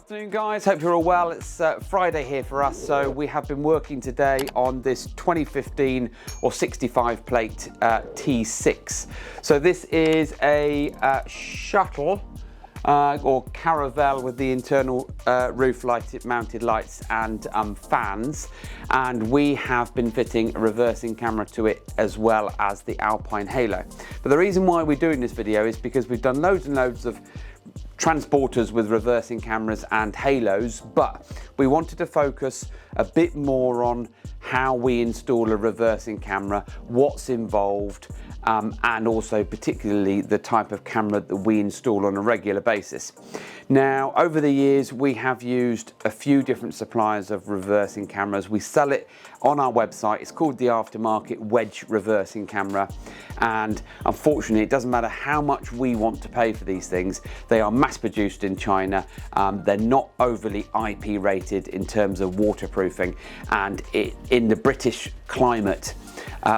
Afternoon guys, hope you're all well. It's Friday here for us, so we have been working today on this 2015 or 65 plate T6. So this is a shuttle or caravel with the internal roof mounted lights and fans, and we have been fitting a reversing camera to it as well as the Alpine Halo. But the reason why we're doing this video is because we've done loads and loads of transporters with reversing cameras and halos, but we wanted to focus a bit more on how we install a reversing camera, what's involved, and also particularly the type of camera that we install on a regular basis. Now, over the years, we have used a few different suppliers of reversing cameras. We sell it on our website. It's called the aftermarket wedge reversing camera. And unfortunately, it doesn't matter how much we want to pay for these things. They are mass produced in China. They're not overly IP rated in terms of waterproofing. And in the British climate,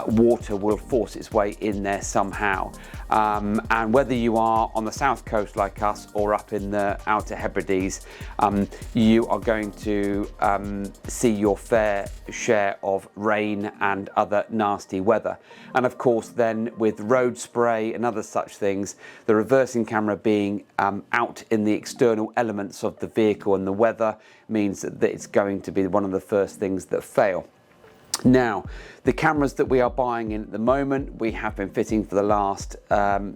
water will force its way in there somehow. And whether you are on the south coast like us or up in the Outer Hebrides, you are going to see your fair share of rain and other nasty weather. And of course then with road spray and other such things, the reversing camera being out in the external elements of the vehicle and the weather means that it's going to be one of the first things that fail. Now, the cameras that we are buying in at the moment, we have been fitting for the last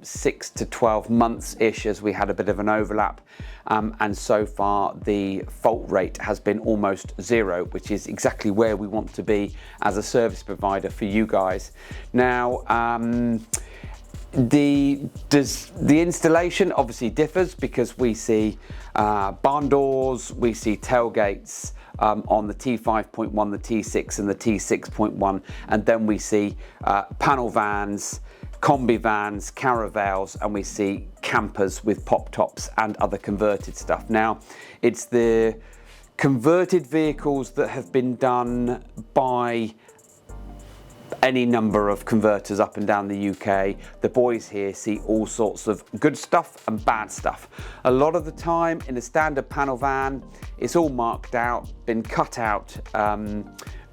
6 to 12 months-ish as we had a bit of an overlap. And so far, the fault rate has been almost zero, which is exactly where we want to be as a service provider for you guys. Now, the installation obviously differs because we see barn doors, we see tailgates, on the T5.1, the T6 and the T6.1, and then we see panel vans, combi vans, caravels, and we see campers with pop tops and other converted stuff. Now, it's the converted vehicles that have been done by any number of converters up and down the UK. The boys here see all sorts of good stuff and bad stuff. A lot of the time in a standard panel van, it's all marked out, been cut out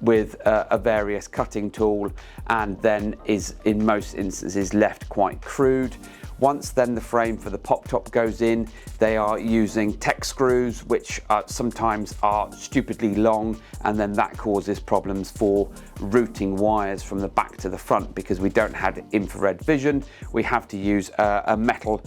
with a various cutting tool, and then is in most instances left quite crude. Once then the frame for the pop top goes in, they are using tech screws, which sometimes are stupidly long, and then that causes problems for routing wires from the back to the front because we don't have infrared vision. We have to use a metal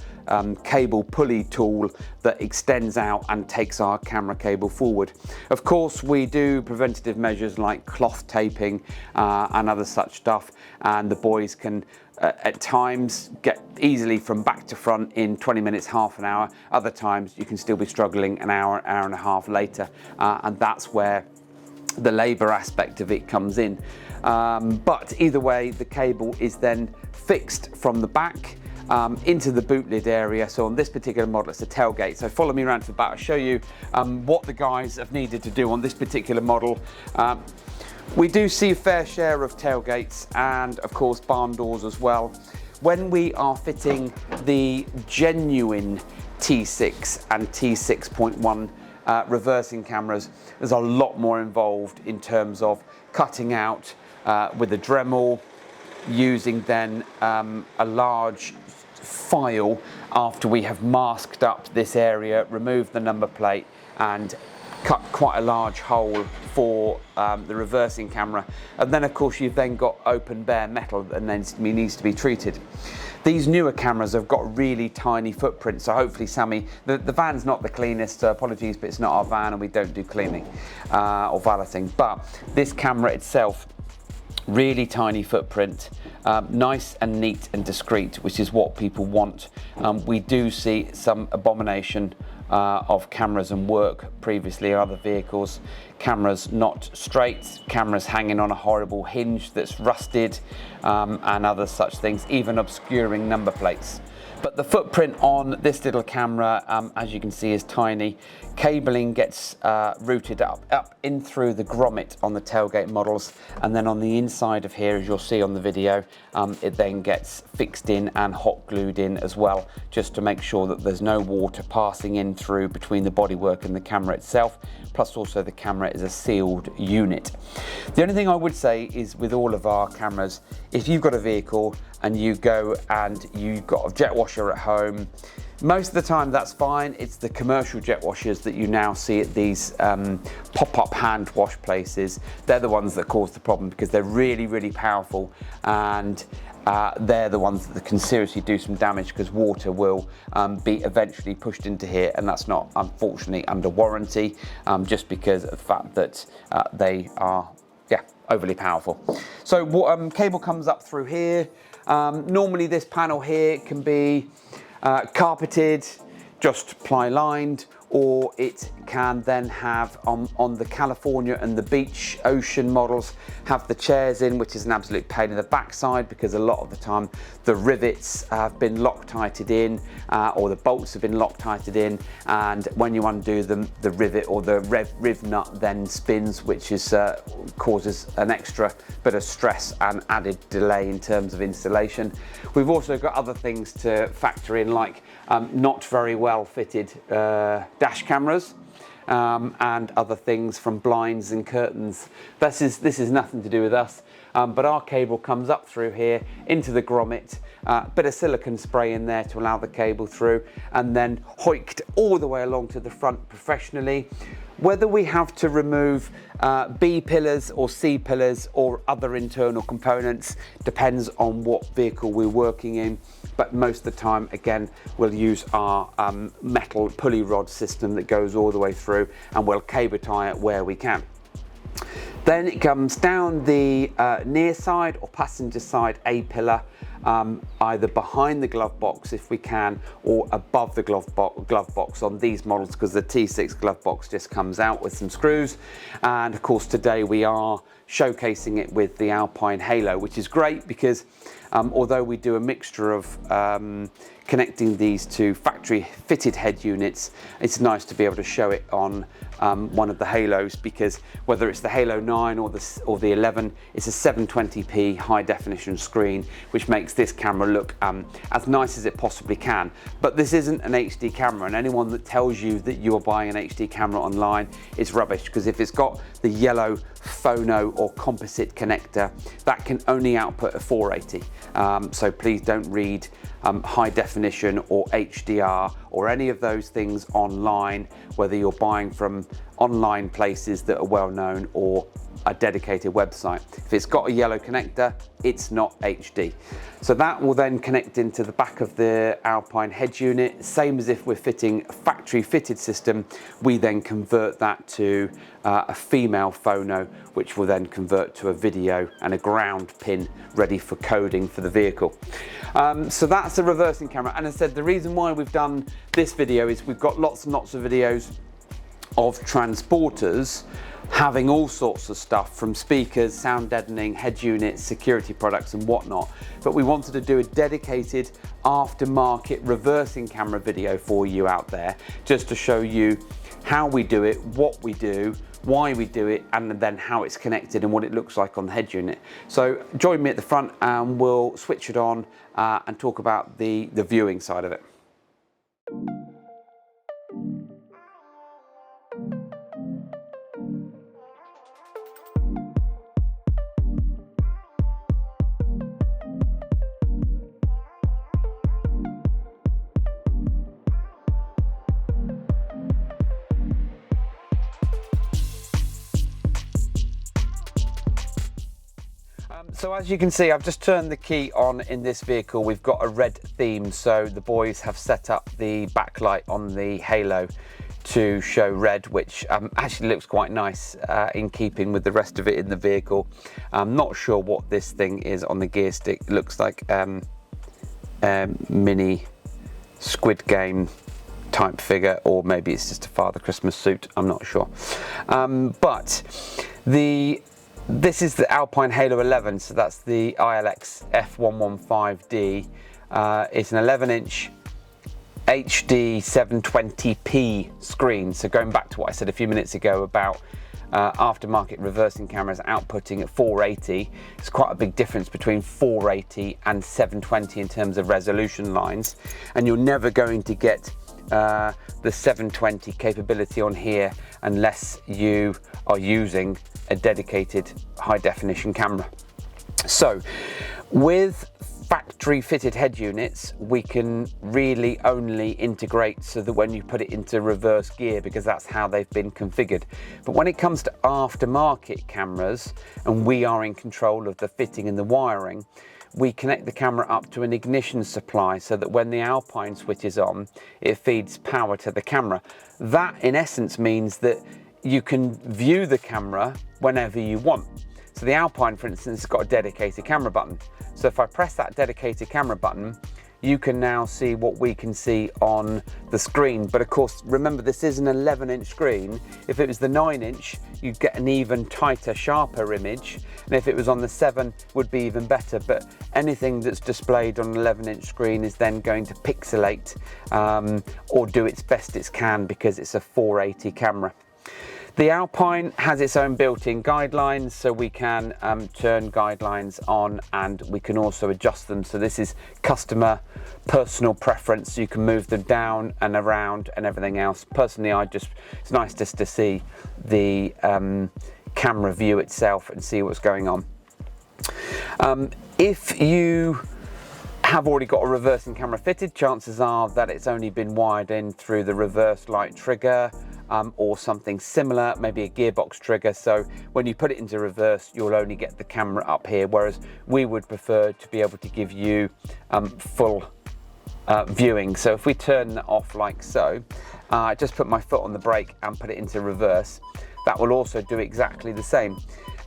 cable pulley tool that extends out and takes our camera cable forward. Of course, we do preventative measures like cloth taping and other such stuff, and the boys can at times get easily from back to front in 20 minutes, half an hour. Other times you can still be struggling an hour, hour and a half later, and that's where the labour aspect of it comes in. But either way, the cable is then fixed from the back into the boot lid area. So on this particular model, it's a tailgate. So follow me around to the back. I'll show you what the guys have needed to do on this particular model. We do see a fair share of tailgates and of course barn doors as well. When we are fitting the genuine T6 and T6.1 reversing cameras, there's a lot more involved in terms of cutting out with a Dremel, using then a large file after we have masked up this area, removed the number plate and cut quite a large hole for the reversing camera. And then of course you've then got open bare metal and then it needs to be treated. These newer cameras have got really tiny footprints, so hopefully Sammy, the van's not the cleanest, so apologies, but it's not our van and we don't do cleaning or valeting. But this camera itself, really tiny footprint, nice and neat and discreet, which is what people want. We do see some abomination of cameras and work previously in other vehicles. Cameras not straight, cameras hanging on a horrible hinge that's rusted, and other such things, even obscuring number plates. But the footprint on this little camera, as you can see, is tiny. Cabling gets routed up in through the grommet on the tailgate models, and then on the inside of here, as you'll see on the video, it then gets fixed in and hot glued in as well, just to make sure that there's no water passing in through between the bodywork and the camera itself. Plus also the camera is a sealed unit. The only thing I would say is with all of our cameras, if you've got a vehicle and you go and you've got a jet washer at home, most of the time that's fine. It's the commercial jet washers that you now see at these pop-up hand wash places. They're the ones that cause the problem because they're really, really powerful, and they're the ones that can seriously do some damage because water will be eventually pushed into here, and that's not, unfortunately, under warranty, just because of the fact that they are overly powerful. So cable comes up through here. Normally this panel here can be carpeted, just ply lined, or it can then have on the California and the beach ocean models have the chairs in, which is an absolute pain in the backside because a lot of the time the rivets have been Loctited in, or the bolts have been Loctited in, and when you undo them, the rivet or the riv nut then spins, which is causes an extra bit of stress and added delay in terms of installation. We've also got other things to factor in, like not very well fitted dash cameras, and other things from blinds and curtains. This is nothing to do with us, but our cable comes up through here into the grommet, bit of silicone spray in there to allow the cable through, and then hoiked all the way along to the front professionally. Whether we have to remove B pillars or C pillars or other internal components depends on what vehicle we're working in, but most of the time, again, we'll use our metal pulley rod system that goes all the way through, and we'll cable tie it where we can. Then it comes down the near side or passenger side A pillar, either behind the glove box if we can, or above the glove box on these models, because the T6 glove box just comes out with some screws. And of course today we are showcasing it with the Alpine Halo, which is great because although we do a mixture of connecting these to factory fitted head units, it's nice to be able to show it on one of the Halos, because whether it's the Halo 9 or the 11, it's a 720p high definition screen, which makes this camera look as nice as it possibly can. But this isn't an HD camera, and anyone that tells you that you're buying an HD camera online is rubbish, because if it's got the yellow phono or composite connector, that can only output a 480. So please don't read high definition or HDR or any of those things online, whether you're buying from online places that are well known or a dedicated website. If it's got a yellow connector, it's not HD. So that will then connect into the back of the Alpine head unit. Same as if we're fitting a factory fitted system, we then convert that to a female phono, which will then convert to a video and a ground pin ready for coding for the vehicle. So that's a reversing camera. And as I said, the reason why we've done this video is we've got lots and lots of videos of transporters having all sorts of stuff, from speakers, sound deadening, head units, security products and whatnot. But we wanted to do a dedicated aftermarket reversing camera video for you out there, just to show you how we do it, what we do, why we do it, and then how it's connected and what it looks like on the head unit. So join me at the front and we'll switch it on and talk about the viewing side of it. So as you can see, I've just turned the key on in this vehicle. We've got a red theme, so the boys have set up the backlight on the Halo to show red, which actually looks quite nice in keeping with the rest of it in the vehicle. I'm not sure what this thing is on the gear stick. It looks like mini Squid Game type figure, or maybe it's just a Father Christmas suit, I'm not sure. But this is the Alpine Halo 11, so that's the ILX F115D. It's an 11-inch HD 720p screen. So going back to what I said a few minutes ago about aftermarket reversing cameras outputting at 480, it's quite a big difference between 480 and 720 in terms of resolution lines, and you're never going to get the 720 capability on here unless you are using a dedicated high definition camera. So with factory fitted head units, we can really only integrate so that when you put it into reverse gear, because that's how they've been configured. But when it comes to aftermarket cameras, and we are in control of the fitting and the wiring, we connect the camera up to an ignition supply so that when the Alpine switches on, it feeds power to the camera. That in essence means that you can view the camera whenever you want. So the Alpine, for instance, has got a dedicated camera button. So if I press that dedicated camera button, you can now see what we can see on the screen. But of course, remember, this is an 11-inch screen. If it was the 9-inch, you'd get an even tighter, sharper image. And if it was on the 7, would be even better. But anything that's displayed on an 11-inch screen is then going to pixelate or do its best it can because it's a 480 camera. The Alpine has its own built-in guidelines, so we can turn guidelines on and we can also adjust them. So this is customer personal preference. You can move them down and around and everything else. Personally, it's nice just to see the camera view itself and see what's going on. If you have already got a reversing camera fitted, chances are that it's only been wired in through the reverse light trigger or something similar, maybe a gearbox trigger. So when you put it into reverse, you'll only get the camera up here, whereas we would prefer to be able to give you full viewing. So if we turn that off like so, just put my foot on the brake and put it into reverse, that will also do exactly the same.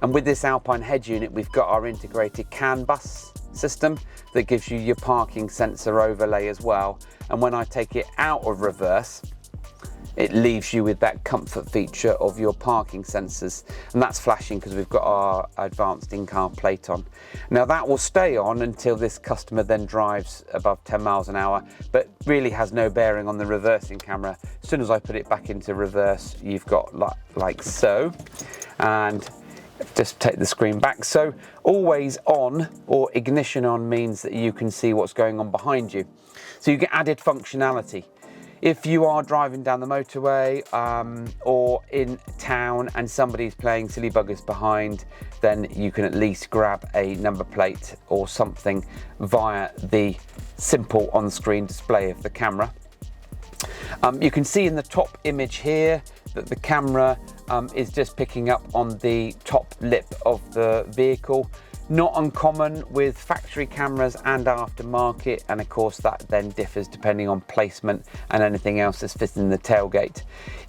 And with this Alpine head unit, we've got our integrated CAN bus system that gives you your parking sensor overlay as well. And when I take it out of reverse, it leaves you with that comfort feature of your parking sensors, and that's flashing because we've got our advanced in-car plate on. Now that will stay on until this customer then drives above 10 miles an hour, but really has no bearing on the reversing camera. As soon as I put it back into reverse, you've got like so, and just take the screen back. So always on or ignition on means that you can see what's going on behind you. So you get added functionality. If you are driving down the motorway or in town and somebody's playing silly buggers behind, then you can at least grab a number plate or something via the simple on-screen display of the camera. You can see in the top image here that the camera is just picking up on the top lip of the vehicle. Not uncommon with factory cameras and aftermarket, and of course that then differs depending on placement and anything else that's fitting in the tailgate.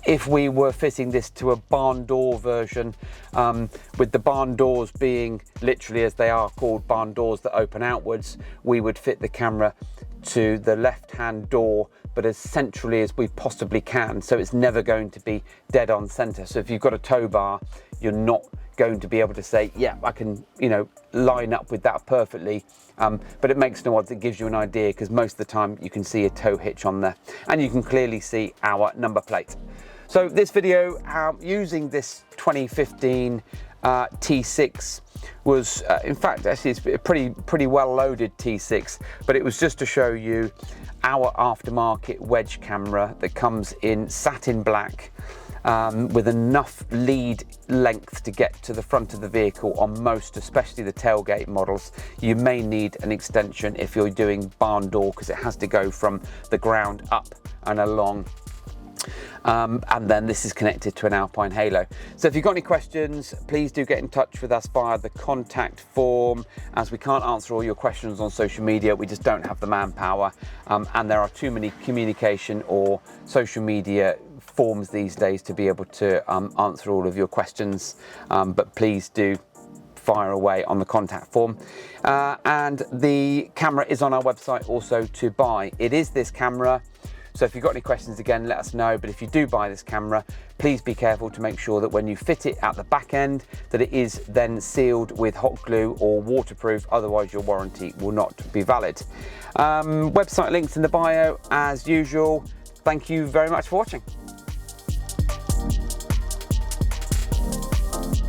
If we were fitting this to a barn door version, with the barn doors being literally, as they are called, barn doors that open outwards, we would fit the camera to the left-hand door, but as centrally as we possibly can, so it's never going to be dead on center. So if you've got a tow bar, you're not going to be able to say, yeah, I can, line up with that perfectly, but it makes no odds. It gives you an idea because most of the time you can see a tow hitch on there, and you can clearly see our number plate. So this video using this 2015 T6 was in fact actually it's a pretty well loaded T6, but it was just to show you our aftermarket wedge camera that comes in satin black with enough lead length to get to the front of the vehicle on most, especially the tailgate models. You may need an extension if you're doing barn door because it has to go from the ground up and along. And then this is connected to an Alpine Halo. So if you've got any questions, please do get in touch with us via the contact form, as we can't answer all your questions on social media. We just don't have the manpower, and there are too many communication or social media forms these days to be able to answer all of your questions, but please do fire away on the contact form. And the camera is on our website also to buy. It is this camera So if you've got any questions, again, let us know. But if you do buy this camera, please be careful to make sure that when you fit it at the back end, that it is then sealed with hot glue or waterproof, otherwise your warranty will not be valid. Website links in the bio as usual. Thank you very much for watching.